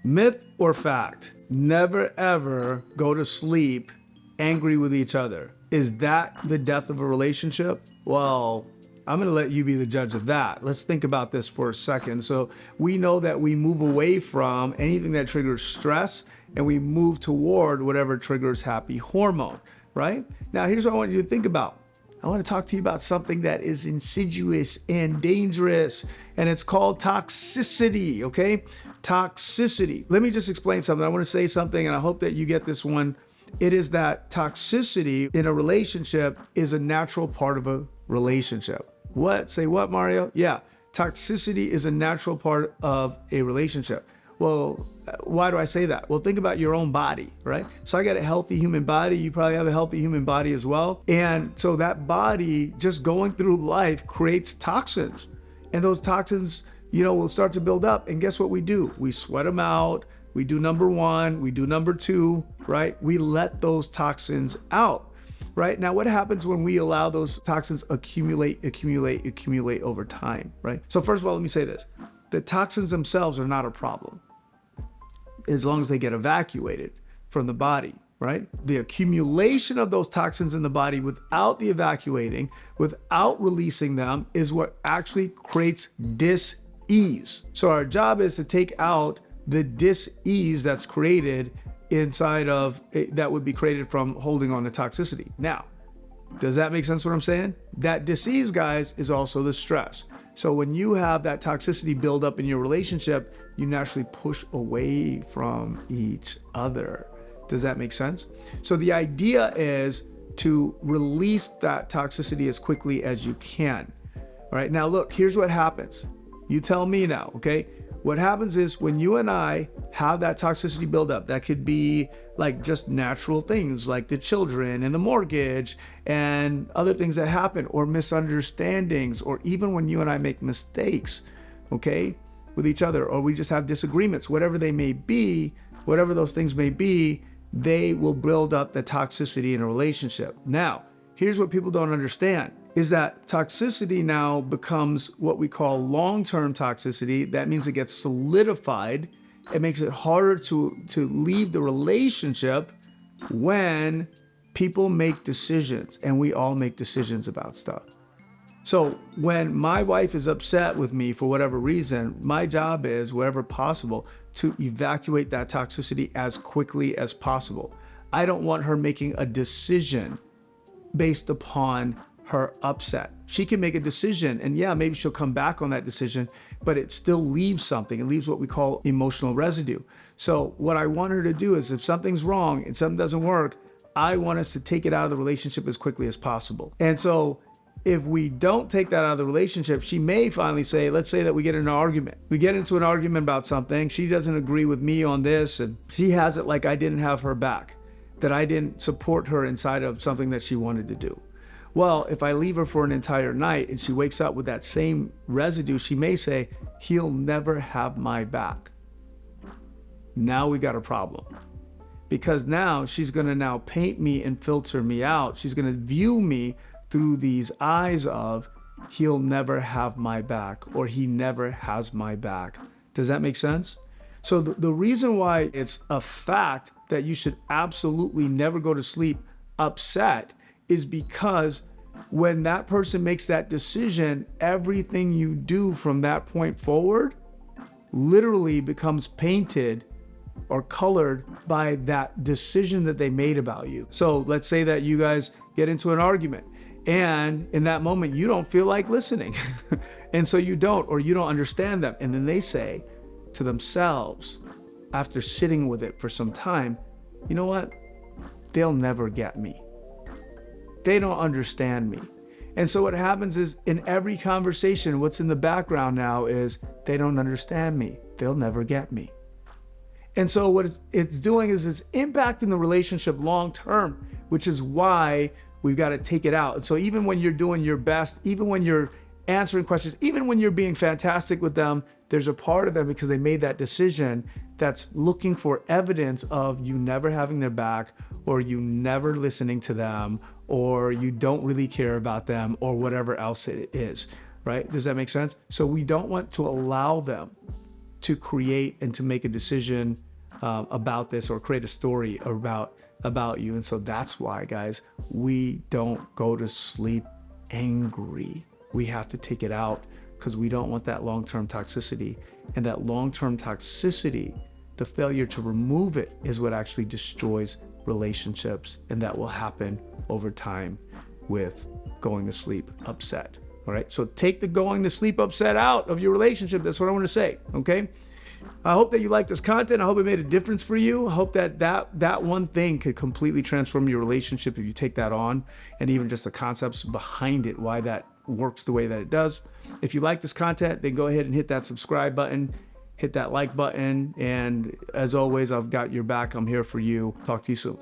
Myth or fact? Never ever go to sleep angry with each other. Is that the death of a relationship? Well, I'm going to let you be the judge of that. Let's think about this for a second. So we know that we move away from anything that triggers stress and we move toward whatever triggers happy hormone, right? Now, here's what I want you to think about. I want to talk to you about something that is insidious and dangerous, and it's called toxicity, okay? Toxicity. Let me just explain something. I want to say something, and I hope that you get this one. It is that toxicity in a relationship is a natural part of a relationship. What? Say what, Mario? Yeah, toxicity is a natural part of a relationship. Well, why do I say that? Well, think about your own body, right? So I got a healthy human body. You probably have a healthy human body as well. And so that body just going through life creates toxins. And those toxins, will start to build up. And guess what we do? We sweat them out. We do number one. We do number two, right? We let those toxins out. Right? Now, what happens when we allow those toxins accumulate over time, right? So first of all, let me say this. The toxins themselves are not a problem as long as they get evacuated from the body, right? The accumulation of those toxins in the body without the evacuating, without releasing them, is what actually creates dis-ease. So our job is to take out the dis-ease that's created inside of that would be created from holding on to toxicity. Now, does that make sense what I'm saying? That dis-ease, guys, is also the stress. So when you have that toxicity build up in your relationship, you naturally push away from each other. Does that make sense? So the idea is to release that toxicity as quickly as you can. All right, now look, here's what happens. You tell me now, okay? What happens is when you and I have that toxicity build up, that could be like just natural things like the children and the mortgage and other things that happen, or misunderstandings, or even when you and I make mistakes, okay, with each other, or we just have disagreements, whatever they may be, whatever those things may be, they will build up the toxicity in a relationship. Now, here's what people don't understand is that toxicity now becomes what we call long-term toxicity. That means it gets solidified. It makes it harder to leave the relationship when people make decisions, and we all make decisions about stuff. So when my wife is upset with me for whatever reason, my job is, wherever possible, to evacuate that toxicity as quickly as possible. I don't want her making a decision based upon her upset. She can make a decision, and yeah, maybe she'll come back on that decision, but it still leaves something. It leaves what we call emotional residue. So what I want her to do is, if something's wrong and something doesn't work, I want us to take it out of the relationship as quickly as possible. And so if we don't take that out of the relationship, she may finally say, let's say that we get in an argument. We get into an argument about something. She doesn't agree with me on this, and she has it like I didn't have her back, that I didn't support her inside of something that she wanted to do. Well, if I leave her for an entire night and she wakes up with that same residue, she may say, he'll never have my back. Now we got a problem. Because now she's going to now paint me and filter me out. She's going to view me through these eyes of, he'll never have my back, or he never has my back. Does that make sense? So the reason why it's a fact that you should absolutely never go to sleep upset is because when that person makes that decision, everything you do from that point forward literally becomes painted or colored by that decision that they made about you. So let's say that you guys get into an argument, and in that moment, you don't feel like listening. And so you don't, or you don't understand them. And then they say to themselves, after sitting with it for some time, you know what? They'll never get me. They don't understand me. And so what happens is, in every conversation, what's in the background now is, they don't understand me. They'll never get me. And so what it's doing is it's impacting the relationship long term, which is why we've got to take it out. And so even when you're doing your best, even when you're answering questions, even when you're being fantastic with them, there's a part of them, because they made that decision, that's looking for evidence of you never having their back, or you never listening to them, or you don't really care about them, or whatever else it is, right? Does that make sense? So we don't want to allow them to create and to make a decision about this or create a story about you. And so that's why, guys, we don't go to sleep angry. We have to take it out because we don't want that long-term toxicity. And that long-term toxicity, the failure to remove it, is what actually destroys relationships. And that will happen over time with going to sleep upset. All right. So take the going to sleep upset out of your relationship. That's what I want to say. Okay. I hope that you like this content. I hope it made a difference for you. I hope that one thing could completely transform your relationship if you take that on, and even just the concepts behind it, why that works the way that it does. If you like this content, then go ahead and hit that subscribe button, hit that like button. And as always, I've got your back. I'm here for you. Talk to you soon.